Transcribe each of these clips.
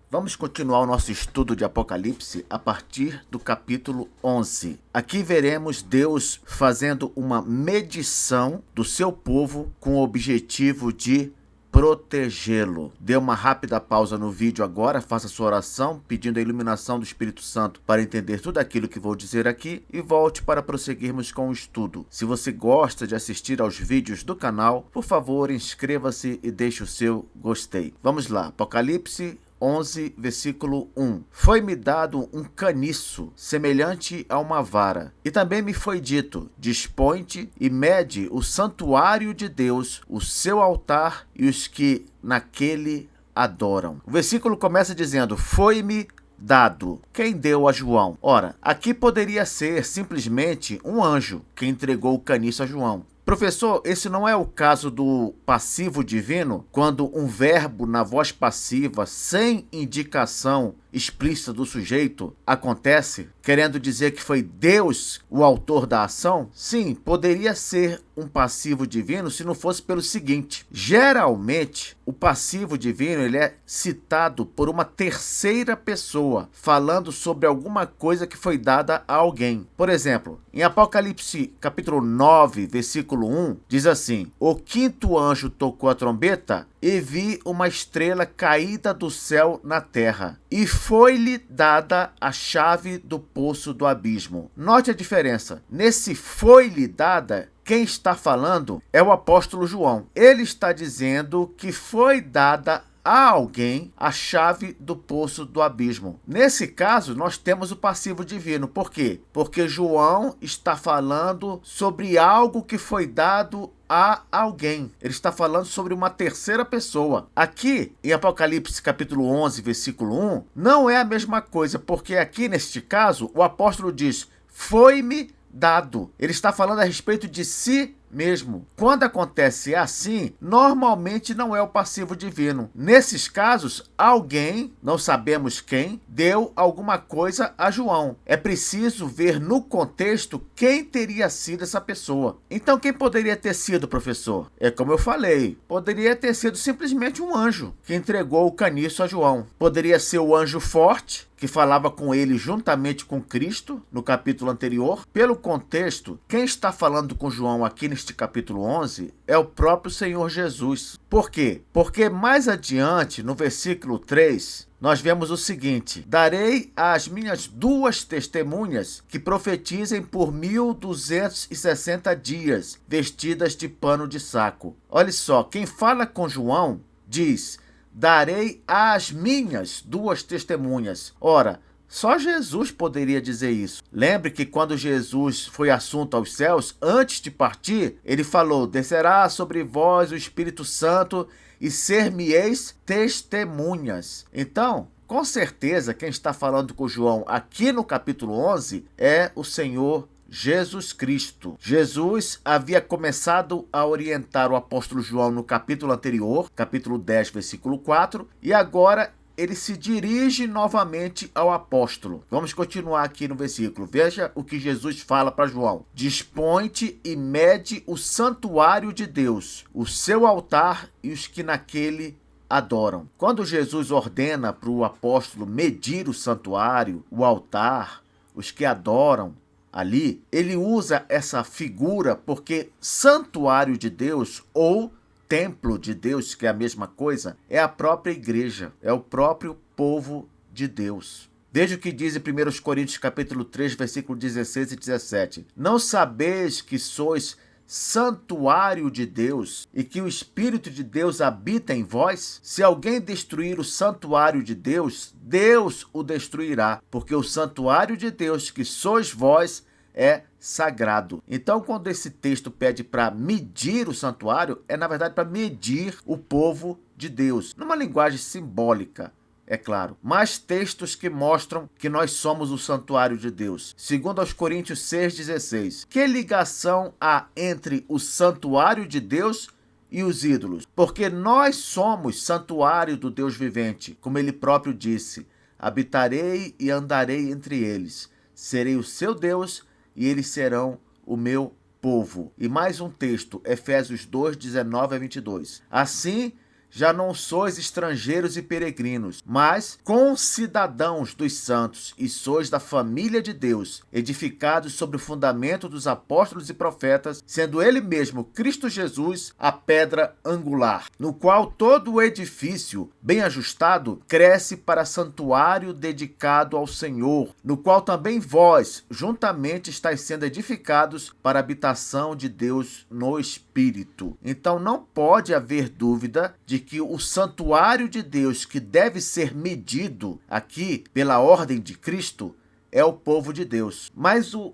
Vamos continuar o nosso estudo de Apocalipse a partir do capítulo 11. Aqui veremos Deus fazendo uma medição do seu povo com o objetivo de protegê-lo. Dê uma rápida pausa no vídeo agora, faça sua oração, pedindo a iluminação do Espírito Santo para entender tudo aquilo que vou dizer aqui e volte para prosseguirmos com o estudo. Se você gosta de assistir aos vídeos do canal, por favor, inscreva-se e deixe o seu gostei. Vamos lá, Apocalipse 11, versículo 1. Foi-me dado um caniço, semelhante a uma vara, e também me foi dito, dispõe-te e mede o santuário de Deus, o seu altar e os que naquele adoram. O versículo começa dizendo, foi-me dado. Quem deu a João? Ora, aqui poderia ser simplesmente um anjo que entregou o caniço a João. Professor, esse não é o caso do passivo divino, quando um verbo na voz passiva, sem indicação explícita do sujeito, acontece, querendo dizer que foi Deus o autor da ação? Sim, poderia ser um passivo divino se não fosse pelo seguinte. Geralmente, o passivo divino ele é citado por uma terceira pessoa, falando sobre alguma coisa que foi dada a alguém. Por exemplo, em Apocalipse capítulo 9, versículo 1, diz assim, o quinto anjo tocou a trombeta e vi uma estrela caída do céu na terra, e foi-lhe dada a chave do poço do abismo. Note a diferença. Nesse foi-lhe dada, quem está falando é o apóstolo João. Ele está dizendo que foi dada a alguém a chave do poço do abismo. Nesse caso, nós temos o passivo divino. Por quê? Porque João está falando sobre algo que foi dado a alguém. Ele está falando sobre uma terceira pessoa. Aqui, em Apocalipse capítulo 11, versículo 1, não é a mesma coisa, porque aqui, neste caso, o apóstolo diz, foi-me dado. Ele está falando a respeito de si mesmo. Quando acontece assim, normalmente não é o passivo divino. Nesses casos, alguém, não sabemos quem, deu alguma coisa a João. É preciso ver no contexto quem teria sido essa pessoa. Então, quem poderia ter sido, professor? É como eu falei, poderia ter sido simplesmente um anjo que entregou o caniço a João. Poderia ser o anjo forte, que falava com ele juntamente com Cristo, no capítulo anterior. Pelo contexto, quem está falando com João aqui neste capítulo 11 é o próprio Senhor Jesus. Por quê? Porque mais adiante, no versículo 3, nós vemos o seguinte, darei às minhas duas testemunhas que profetizem por 1260 dias, vestidas de pano de saco. Olha só, quem fala com João diz, darei às minhas duas testemunhas. Ora, só Jesus poderia dizer isso. Lembre que quando Jesus foi assunto aos céus, antes de partir, ele falou, descerá sobre vós o Espírito Santo e ser-me-eis testemunhas. Então, com certeza, quem está falando com João aqui no capítulo 11 é o Senhor Jesus Cristo. Jesus havia começado a orientar o apóstolo João no capítulo anterior, capítulo 10, versículo 4, e agora ele se dirige novamente ao apóstolo. Vamos continuar aqui no versículo. Veja o que Jesus fala para João. Dispõe-te e mede o santuário de Deus, o seu altar e os que naquele adoram. Quando Jesus ordena para o apóstolo medir o santuário, o altar, os que adoram, ali, ele usa essa figura porque santuário de Deus ou templo de Deus, que é a mesma coisa, é a própria igreja, é o próprio povo de Deus. Veja o que diz em 1 Coríntios capítulo 3, versículo 16 e 17. Não sabeis que sois santuário de Deus e que o Espírito de Deus habita em vós? Se alguém destruir o santuário de Deus, Deus o destruirá, porque o santuário de Deus, que sois vós, é sagrado. Então, quando esse texto pede para medir o santuário, é na verdade para medir o povo de Deus, numa linguagem simbólica. É claro, mais textos que mostram que nós somos o santuário de Deus. Segundo aos Coríntios 6,16. Que ligação há entre o santuário de Deus e os ídolos? Porque nós somos santuário do Deus vivente, como ele próprio disse, habitarei e andarei entre eles, serei o seu Deus e eles serão o meu povo. E mais um texto, Efésios 2, 19 a 22. Assim, já não sois estrangeiros e peregrinos, mas concidadãos dos santos, e sois da família de Deus, edificados sobre o fundamento dos apóstolos e profetas, sendo ele mesmo, Cristo Jesus, a pedra angular, no qual todo o edifício, bem ajustado, cresce para santuário dedicado ao Senhor, no qual também vós, juntamente, estáis sendo edificados para a habitação de Deus no Espírito. Então não pode haver dúvida de que o santuário de Deus que deve ser medido aqui pela ordem de Cristo é o povo de Deus. Mas o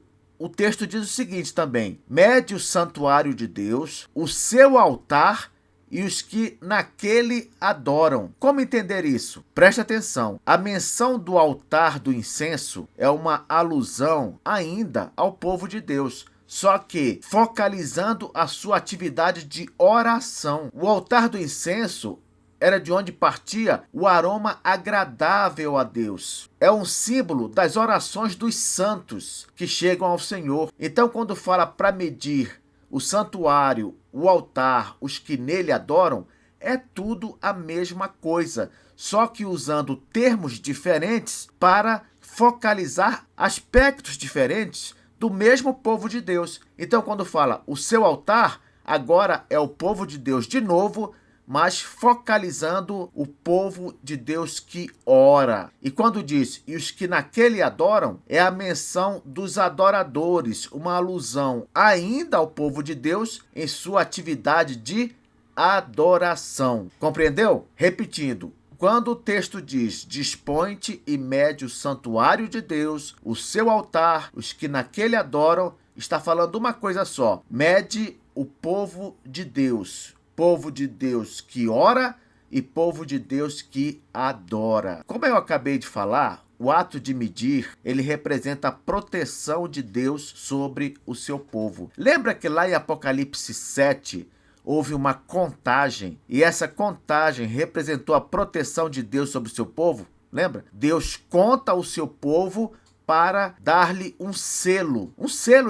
texto diz o seguinte também: mede o santuário de Deus, o seu altar e os que naquele adoram. Como entender isso? Preste atenção. A menção do altar do incenso é uma alusão ainda ao povo de Deus, só que focalizando a sua atividade de oração. O altar do incenso era de onde partia o aroma agradável a Deus. É um símbolo das orações dos santos que chegam ao Senhor. Então, quando fala para medir o santuário, o altar, os que nele adoram, é tudo a mesma coisa, só que usando termos diferentes para focalizar aspectos diferentes do mesmo povo de Deus. Então, quando fala o seu altar, agora é o povo de Deus de novo, mas focalizando o povo de Deus que ora. E quando diz, e os que naquele adoram, é a menção dos adoradores, uma alusão ainda ao povo de Deus em sua atividade de adoração. Compreendeu? Repetindo, quando o texto diz, dispõe-te e mede o santuário de Deus, o seu altar, os que naquele adoram, está falando uma coisa só: mede o povo de Deus que ora e povo de Deus que adora. Como eu acabei de falar, o ato de medir, ele representa a proteção de Deus sobre o seu povo. Lembra que lá em Apocalipse 7, houve uma contagem, e essa contagem representou a proteção de Deus sobre o seu povo? Lembra? Deus conta o seu povo para dar-lhe um selo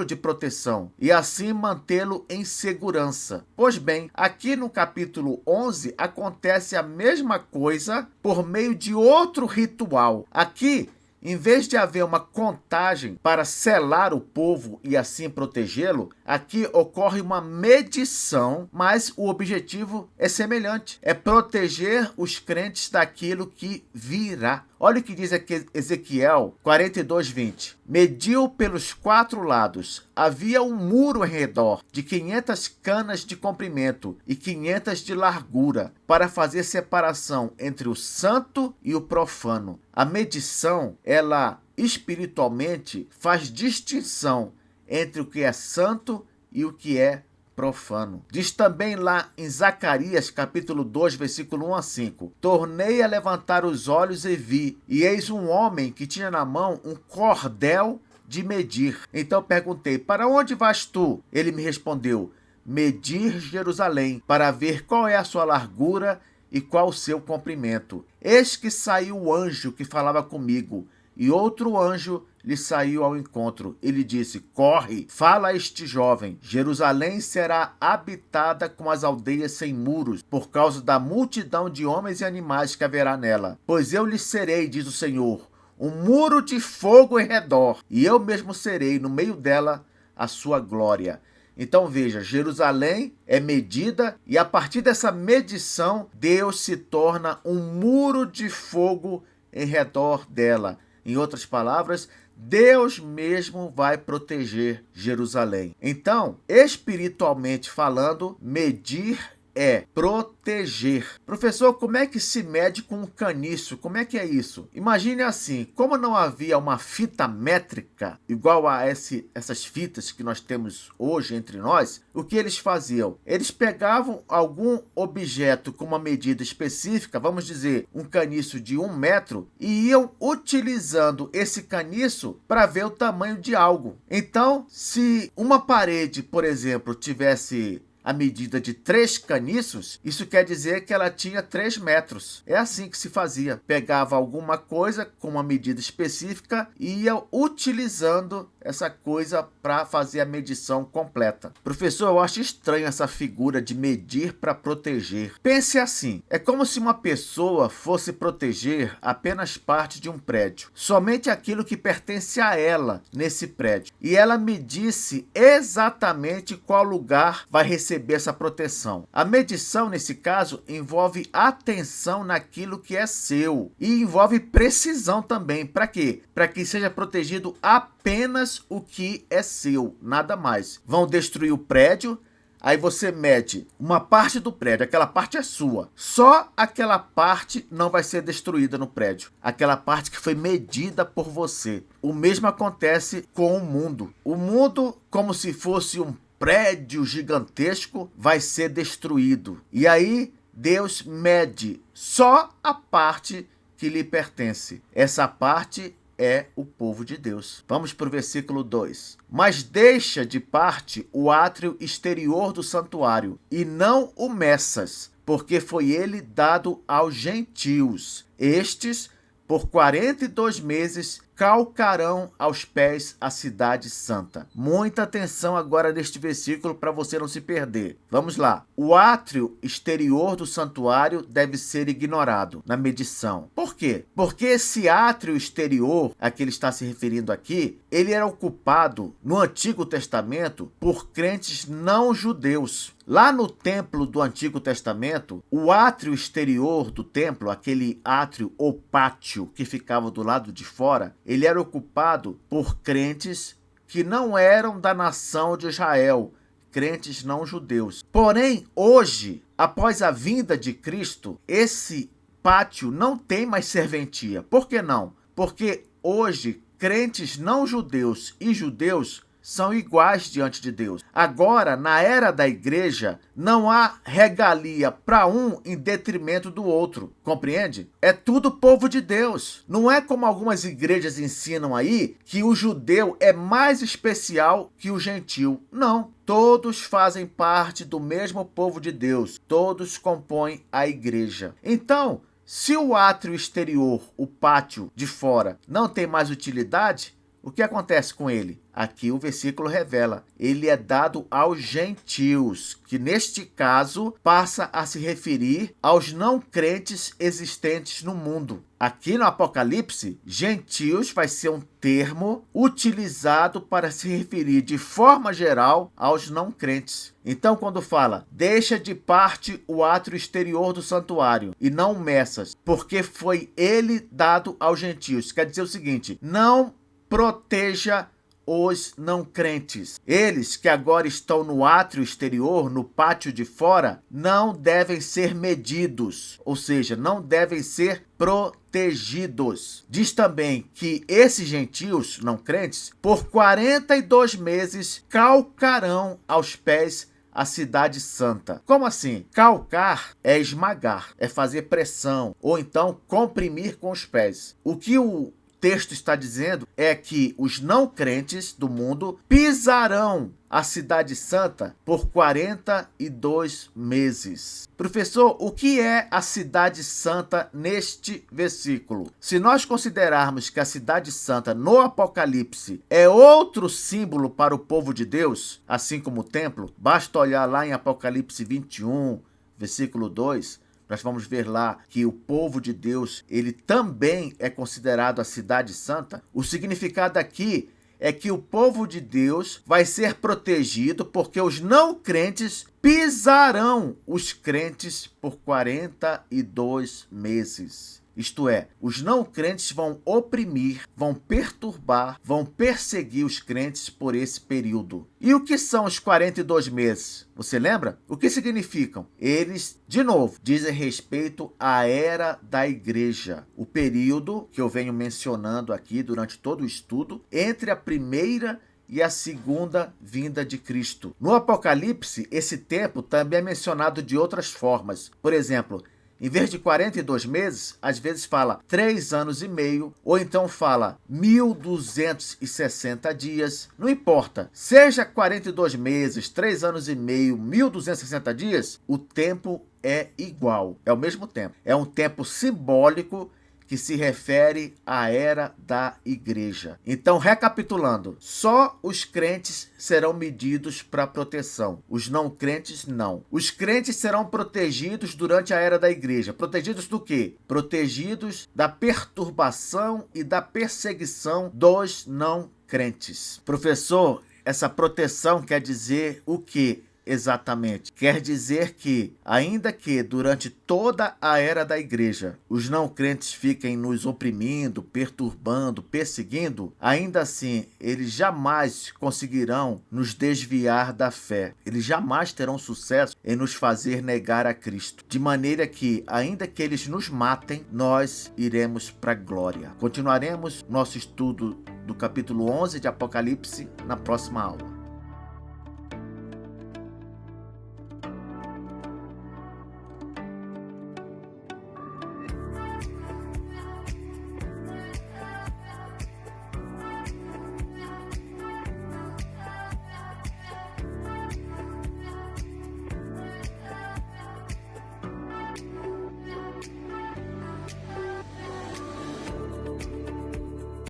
de proteção, e assim mantê-lo em segurança. Pois bem, aqui no capítulo 11 acontece a mesma coisa por meio de outro ritual. Aqui, em vez de haver uma contagem para selar o povo e assim protegê-lo, aqui ocorre uma medição, mas o objetivo é semelhante: é proteger os crentes daquilo que virá. Olha o que diz aqui Ezequiel 42:20. Mediu pelos 4 lados. Havia um muro em redor, de 500 canas de comprimento e 500 de largura, para fazer separação entre o santo e o profano. A medição, ela espiritualmente faz distinção entre o que é santo e o que é profano. Diz também lá em Zacarias, capítulo 2, versículo 1 a 5. Tornei a levantar os olhos e vi, e eis um homem que tinha na mão um cordel de medir. Então perguntei, para onde vais tu? Ele me respondeu, medir Jerusalém, para ver qual é a sua largura e qual o seu comprimento. Eis que saiu o anjo que falava comigo, e outro anjo lhe saiu ao encontro. Ele disse, corre, fala a este jovem, Jerusalém será habitada com as aldeias sem muros, por causa da multidão de homens e animais que haverá nela. Pois eu lhe serei, diz o Senhor, um muro de fogo em redor, e eu mesmo serei no meio dela a sua glória. Então veja, Jerusalém é medida, e a partir dessa medição, Deus se torna um muro de fogo em redor dela. Em outras palavras, Deus mesmo vai proteger Jerusalém. Então, espiritualmente falando, medir é proteger. Professor, como é que se mede com um caniço? Como é que é isso? Imagine assim, como não havia uma fita métrica igual a essas fitas que nós temos hoje entre nós, o que eles faziam? Eles pegavam algum objeto com uma medida específica, vamos dizer, um caniço de 1 metro, e iam utilizando esse caniço para ver o tamanho de algo. Então, se uma parede, por exemplo, tivesse a medida de 3 caniços, isso quer dizer que ela tinha 3 metros. É assim que se fazia. Pegava alguma coisa com uma medida específica e ia utilizando essa coisa para fazer a medição completa. Professor, eu acho estranho essa figura de medir para proteger. Pense assim, é como se uma pessoa fosse proteger apenas parte de um prédio, somente aquilo que pertence a ela nesse prédio, e ela medisse exatamente qual lugar vai receber essa proteção. A medição, nesse caso, envolve atenção naquilo que é seu e envolve precisão também. Para quê? Para que seja protegido apenas o que é seu, nada mais. Vão destruir o prédio, aí você mede uma parte do prédio, aquela parte é sua. Só aquela parte não vai ser destruída no prédio. Aquela parte que foi medida por você. O mesmo acontece com o mundo. O mundo, como se fosse um prédio gigantesco, vai ser destruído. E aí Deus mede só a parte que lhe pertence. Essa parte é o povo de Deus. Vamos para o versículo 2. Mas deixa de parte o átrio exterior do santuário, e não o meças, porque foi ele dado aos gentios. Estes, por 42 meses, calcarão aos pés a cidade santa. Muita atenção agora neste versículo para você não se perder. Vamos lá. O átrio exterior do santuário deve ser ignorado na medição. Por quê? Porque esse átrio exterior a que ele está se referindo aqui, ele era ocupado no Antigo Testamento por crentes não judeus. Lá no templo do Antigo Testamento, o átrio exterior do templo, aquele átrio ou pátio que ficava do lado de fora, ele era ocupado por crentes que não eram da nação de Israel, crentes não judeus. Porém, hoje, após a vinda de Cristo, esse pátio não tem mais serventia. Por que não? Porque hoje, crentes não judeus e judeus são iguais diante de Deus. Agora, na era da igreja, não há regalia para um em detrimento do outro. Compreende? É tudo povo de Deus. Não é como algumas igrejas ensinam aí, que o judeu é mais especial que o gentil. Não. Todos fazem parte do mesmo povo de Deus. Todos compõem a igreja. Então, se o átrio exterior, o pátio de fora, não tem mais utilidade, o que acontece com ele? Aqui o versículo revela, ele é dado aos gentios, que neste caso passa a se referir aos não crentes existentes no mundo. Aqui no Apocalipse, gentios vai ser um termo utilizado para se referir de forma geral aos não crentes. Então, quando fala, deixa de parte o átrio exterior do santuário e não meças, porque foi ele dado aos gentios. Quer dizer o seguinte, não proteja os não crentes. Eles que agora estão no átrio exterior, no pátio de fora, não devem ser medidos, ou seja, não devem ser protegidos. Diz também que esses gentios não crentes, por 42 meses, calcarão aos pés a cidade santa. Como assim? Calcar é esmagar, é fazer pressão, ou então comprimir com os pés. O que o texto está dizendo é que os não crentes do mundo pisarão a cidade santa por 42 meses. Professor, o que é a cidade santa neste versículo? Se nós considerarmos que a cidade santa no Apocalipse é outro símbolo para o povo de Deus, assim como o templo, basta olhar lá em Apocalipse 21, versículo 2, nós vamos ver lá que o povo de Deus, ele também é considerado a cidade santa. O significado aqui é que o povo de Deus vai ser protegido porque os não crentes pisarão os crentes por 42 meses. Isto é, os não crentes vão oprimir, vão perturbar, vão perseguir os crentes por esse período. E o que são os 42 meses? Você lembra? O que significam? Eles, de novo, dizem respeito à era da igreja. O período que eu venho mencionando aqui durante todo o estudo, entre a primeira e a segunda vinda de Cristo. No Apocalipse, esse tempo também é mencionado de outras formas. Por exemplo, em vez de 42 meses, às vezes fala 3 anos e meio, ou então fala 1260 dias. Não importa, seja 42 meses, 3 anos e meio, 1260 dias, o tempo é igual, é o mesmo tempo. É um tempo simbólico que se refere à era da igreja. Então, recapitulando, só os crentes serão medidos para proteção, os não crentes não. Os crentes serão protegidos durante a era da igreja. Protegidos do quê? Protegidos da perturbação e da perseguição dos não crentes. Professor, essa proteção quer dizer o quê? Exatamente. Quer dizer que, ainda que durante toda a era da igreja os não crentes fiquem nos oprimindo, perturbando, perseguindo, ainda assim eles jamais conseguirão nos desviar da fé. Eles jamais terão sucesso em nos fazer negar a Cristo. De maneira que, ainda que eles nos matem, nós iremos para a glória. Continuaremos nosso estudo do capítulo 11 de Apocalipse na próxima aula.